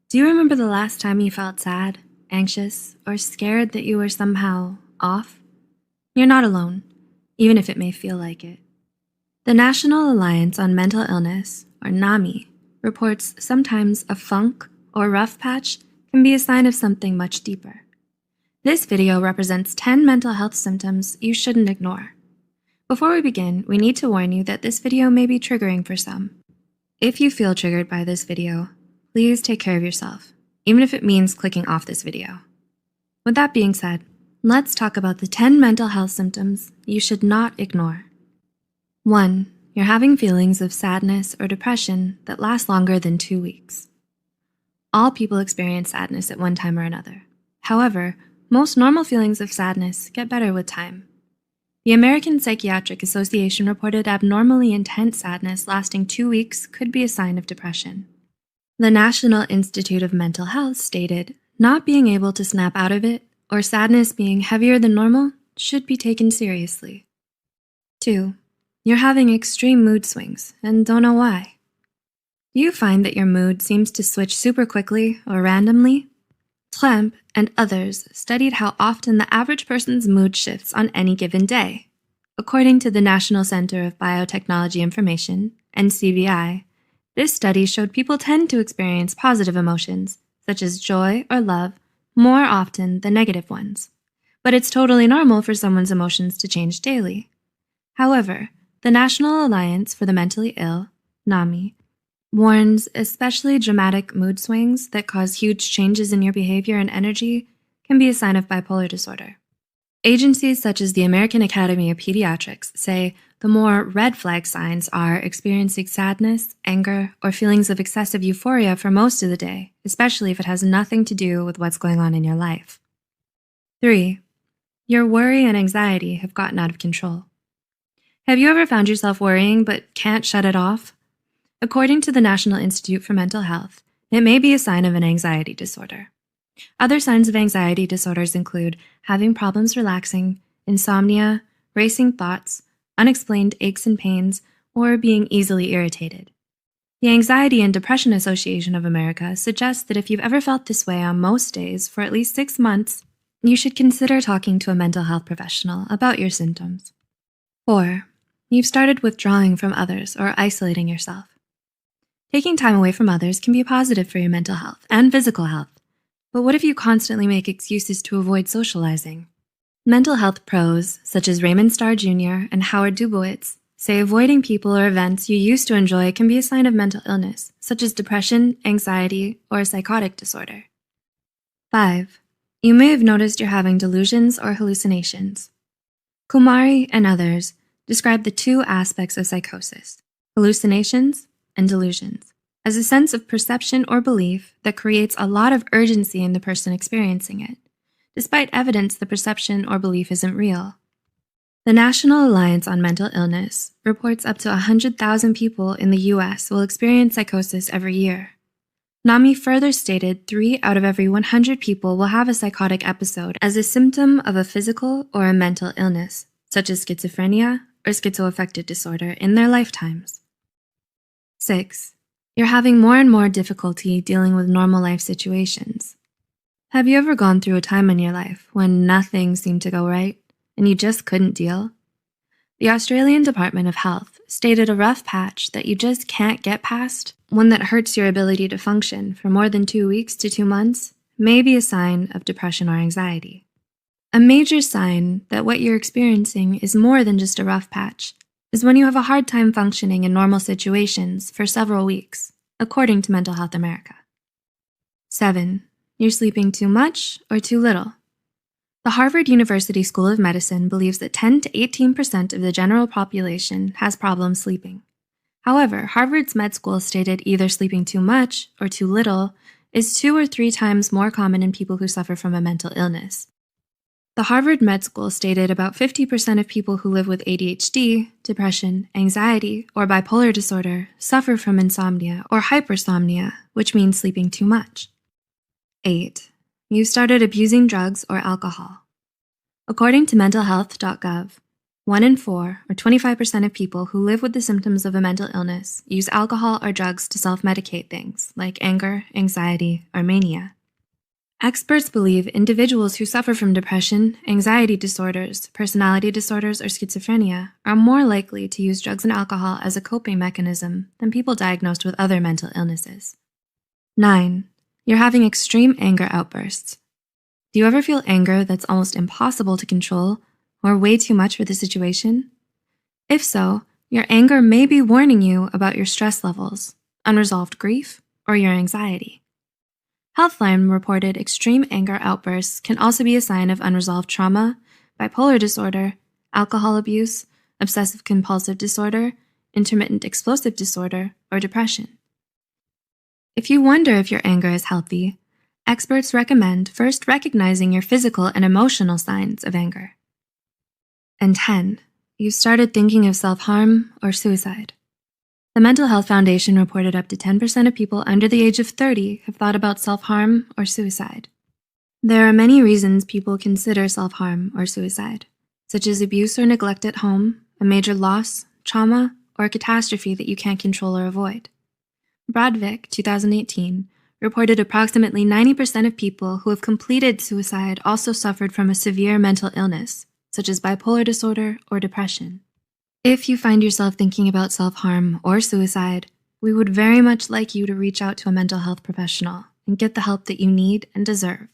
Do you remember the last time you felt sad, anxious, or scared that you were somehow off? You're not alone, even if it may feel like it. The National Alliance on Mental Illness, or NAMI, reports sometimes a funk or rough patch can be a sign of something much deeper. This video represents 10 mental health symptoms you shouldn't ignore. Before we begin, we need to warn you that this video may be triggering for some. If you feel triggered by this video, please take care of yourself, even if it means clicking off this video. With that being said, let's talk about the 10 mental health symptoms you should not ignore. 1. You're having feelings of sadness or depression that last longer than 2 weeks. All people experience sadness at one time or another. However, most normal feelings of sadness get better with time. The American Psychiatric Association reported abnormally intense sadness lasting 2 weeks could be a sign of depression. The National Institute of Mental Health stated, not being able to snap out of it or sadness being heavier than normal should be taken seriously. 2. You're having extreme mood swings and don't know why. Do you find that your mood seems to switch super quickly or randomly? Tlemp and others studied how often the average person's mood shifts on any given day. According to the National Center of Biotechnology Information, NCBI, this study showed people tend to experience positive emotions, such as joy or love, more often than negative ones. But it's totally normal for someone's emotions to change daily. However, the National Alliance for the Mentally Ill, NAMI, warns especially dramatic mood swings that cause huge changes in your behavior and energy can be a sign of bipolar disorder. Agencies such as the American Academy of Pediatrics say the more red flag signs are experiencing sadness, anger, or feelings of excessive euphoria for most of the day, especially if it has nothing to do with what's going on in your life. 3. Your worry and anxiety have gotten out of control. Have you ever found yourself worrying but can't shut it off? According to the National Institute for Mental Health, it may be a sign of an anxiety disorder. Other signs of anxiety disorders include having problems relaxing, insomnia, racing thoughts, unexplained aches and pains, or being easily irritated. The Anxiety and Depression Association of America suggests that if you've ever felt this way on most days for at least 6 months, you should consider talking to a mental health professional about your symptoms. 4. You've started withdrawing from others or isolating yourself. Taking time away from others can be positive for your mental health and physical health. But what if you constantly make excuses to avoid socializing? Mental health pros, such as Raymond Starr Jr. and Howard Dubowitz, say avoiding people or events you used to enjoy can be a sign of mental illness, such as depression, anxiety, or a psychotic disorder. 5. You may have noticed you're having delusions or hallucinations. Kumari and others describe the two aspects of psychosis, hallucinations and delusions, as a sense of perception or belief that creates a lot of urgency in the person experiencing it, despite evidence the perception or belief isn't real. The National Alliance on Mental Illness reports up to 100,000 people in the U.S. will experience psychosis every year. NAMI further stated 3 out of every 100 people will have a psychotic episode as a symptom of a physical or a mental illness, such as schizophrenia or schizoaffective disorder, in their lifetimes. 6. You're having more and more difficulty dealing with normal life situations. Have you ever gone through a time in your life when nothing seemed to go right and you just couldn't deal? The Australian Department of Health stated a rough patch that you just can't get past, one that hurts your ability to function for more than 2 weeks to 2 months, may be a sign of depression or anxiety. A major sign that what you're experiencing is more than just a rough patch is when you have a hard time functioning in normal situations for several weeks, according to Mental Health America. 7. You're sleeping too much or too little. The Harvard University School of Medicine believes that 10 to 18% of the general population has problems sleeping. However, Harvard's med school stated either sleeping too much or too little is 2 or 3 times more common in people who suffer from a mental illness. The Harvard Med School stated about 50% of people who live with ADHD, depression, anxiety, or bipolar disorder suffer from insomnia or hypersomnia, which means sleeping too much. 8. You started abusing drugs or alcohol. According to mentalhealth.gov, 1 in 4, or 25% of people who live with the symptoms of a mental illness use alcohol or drugs to self-medicate things like anger, anxiety, or mania. Experts believe individuals who suffer from depression, anxiety disorders, personality disorders, or schizophrenia are more likely to use drugs and alcohol as a coping mechanism than people diagnosed with other mental illnesses. 9. You're having extreme anger outbursts. Do you ever feel anger that's almost impossible to control or way too much for the situation? If so, your anger may be warning you about your stress levels, unresolved grief, or your anxiety. Healthline reported extreme anger outbursts can also be a sign of unresolved trauma, bipolar disorder, alcohol abuse, obsessive-compulsive disorder, intermittent explosive disorder, or depression. If you wonder if your anger is healthy, experts recommend first recognizing your physical and emotional signs of anger. And 10. You've started thinking of self-harm or suicide. The Mental Health Foundation reported up to 10% of people under the age of 30 have thought about self-harm or suicide. There are many reasons people consider self-harm or suicide, such as abuse or neglect at home, a major loss, trauma, or a catastrophe that you can't control or avoid. Brodvik, 2018, reported approximately 90% of people who have completed suicide also suffered from a severe mental illness, such as bipolar disorder or depression. If you find yourself thinking about self-harm or suicide, we would very much like you to reach out to a mental health professional and get the help that you need and deserve.